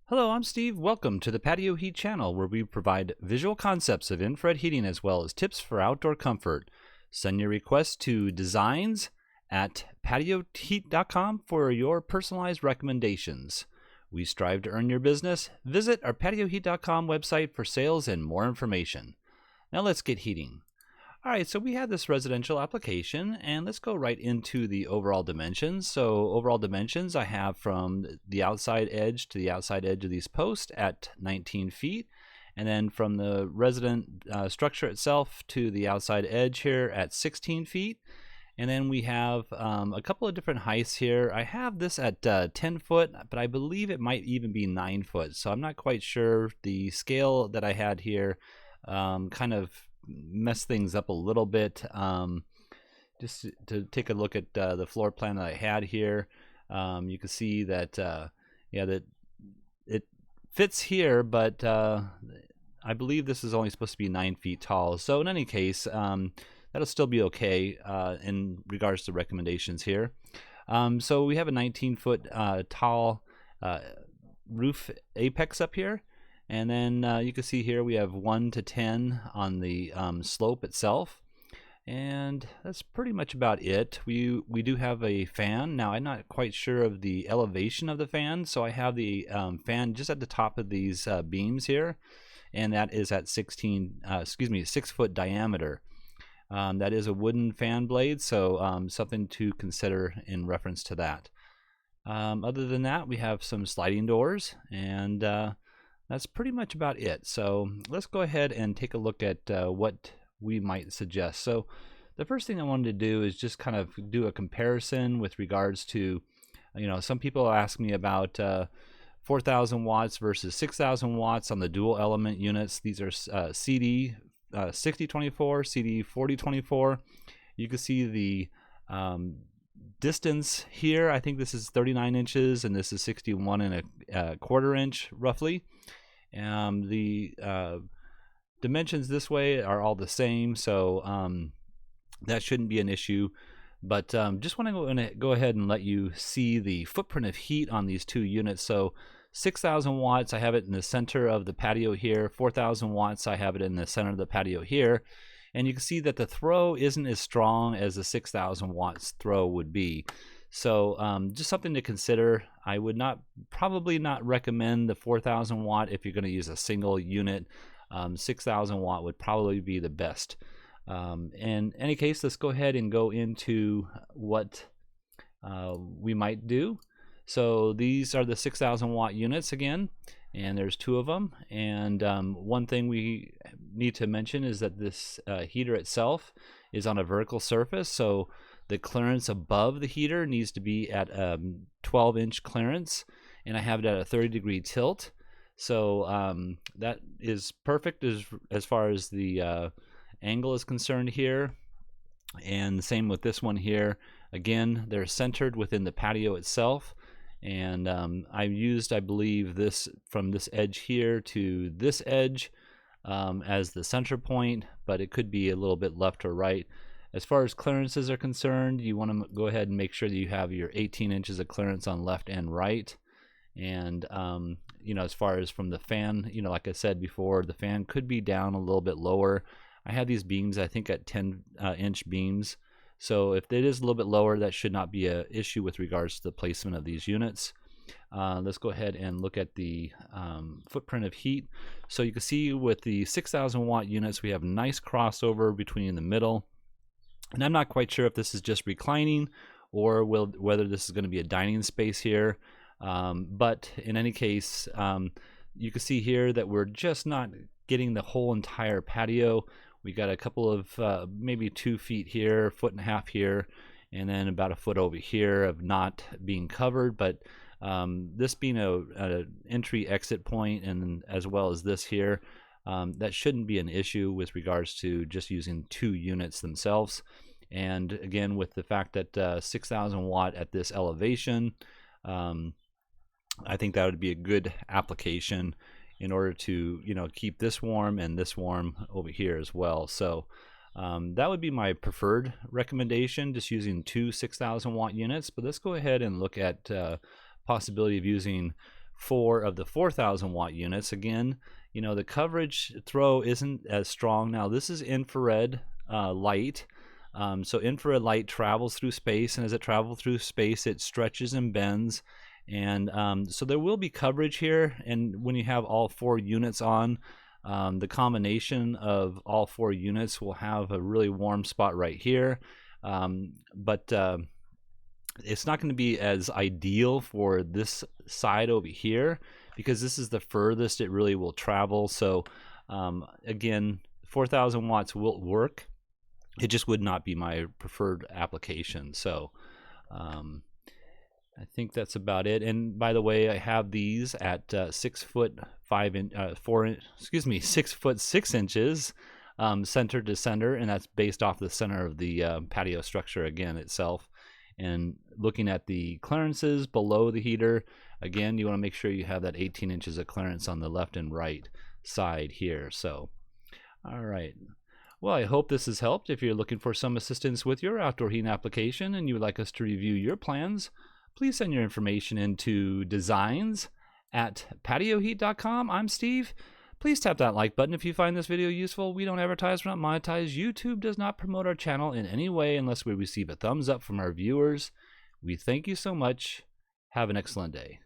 Hello, I'm Steve. Welcome to the Patio Heat channel, where we provide visual concepts of infrared heating as well as tips for outdoor comfort. Send your requests to designs@patioheat.com for your personalized recommendations. We strive to earn your business. Visit our patioheat.com website for sales and more information. Now let's get heating. All right, so we have this residential application, and let's go right into the overall dimensions. So overall dimensions I have from the outside edge to the outside edge of these posts at 19 feet, and then from the resident structure itself to the outside edge here at 16 feet. And then we have a couple of different heights here. I have this at 10 foot, but I believe it might even be 9 foot. So I'm not quite sure. The scale that I had here kind of mess things up a little bit. Just to take a look at the floor plan that I had here, you can see that that it fits here, but I believe this is only supposed to be 9 feet tall. So in any case, that'll still be okay in regards to recommendations here. So we have a 19-foot tall roof apex up here. And then you can see here we have 1 to 10 on the slope itself, and that's pretty much about it. We do have a fan. Now I'm not quite sure of the elevation of the fan, so I have the fan just at the top of these beams here, and that is at 6 foot diameter. That is a wooden fan blade, so something to consider in reference to that. Other than that, we have some sliding doors, and that's pretty much about it. So let's go ahead and take a look at what we might suggest. So the first thing I wanted to do is just kind of do a comparison with regards to, some people ask me about 4,000 watts versus 6,000 watts on the dual element units. These are CD6024, CD4024. You can see the distance here. I think this is 39 inches and this is 61 and a quarter inch roughly. The dimensions this way are all the same, so that shouldn't be an issue. But just want to go ahead and let you see the footprint of heat on these two units. So 6,000 watts, I have it in the center of the patio here. 4,000 watts, I have it in the center of the patio here. And you can see that the throw isn't as strong as the 6,000 watts throw would be. So just something to consider. I would probably not recommend the 4,000 watt if you're going to use a single unit. 6,000 watt would probably be the best. In any case, let's go ahead and go into what we might do. So these are the 6,000 watt units again, and there's two of them. And one thing we need to mention is that this heater itself is on a vertical surface, so the clearance above the heater needs to be at 12-inch clearance, and I have it at a 30-degree tilt. So that is perfect as far as the angle is concerned here. And same with this one here. Again, they're centered within the patio itself. And I used, I believe, this from this edge here to this edge as the center point, but it could be a little bit left or right. As far as clearances are concerned, you want to go ahead and make sure that you have your 18 inches of clearance on left and right. And as far as from the fan, like I said before, the fan could be down a little bit lower. I have these beams, I think, at 10-inch beams. So if it is a little bit lower, that should not be an issue with regards to the placement of these units. Let's go ahead and look at the footprint of heat. So you can see with the 6,000 watt units, we have a nice crossover between the middle. And I'm not quite sure if this is just reclining or whether this is going to be a dining space here. But in any case, you can see here that we're just not getting the whole entire patio. We got a couple of maybe 2 feet here, 1.5 feet here, and then about a foot over here of not being covered. But this being a entry exit point, and as well as this here, that shouldn't be an issue with regards to just using 2 units themselves. And again, with the fact that 6,000 watt at this elevation, I think that would be a good application in order to keep this warm and this warm over here as well. So that would be my preferred recommendation, just using 2 6,000 watt units. But let's go ahead and look at possibility of using 4 of the 4,000 watt units. Again, you know, the coverage throw isn't as strong. Now this is infrared light. So infrared light travels through space, and as it travels through space, it stretches and bends. And so there will be coverage here, and when you have all 4 units on, the combination of all 4 units will have a really warm spot right here. But it's not going to be as ideal for this side over here, because this is the furthest it really will travel. So again, 4,000 watts will work. It just would not be my preferred application. So I think that's about it. And by the way, I have these at 6 foot 6 inches center to center, and that's based off the center of the patio structure again itself. And looking at the clearances below the heater, again, you want to make sure you have that 18 inches of clearance on the left and right side here. So, all right. Well, I hope this has helped. If you're looking for some assistance with your outdoor heating application and you would like us to review your plans, please send your information into designs@patioheat.com. I'm Steve. Please tap that like button if you find this video useful. We don't advertise, we're not monetized. YouTube does not promote our channel in any way unless we receive a thumbs up from our viewers. We thank you so much. Have an excellent day.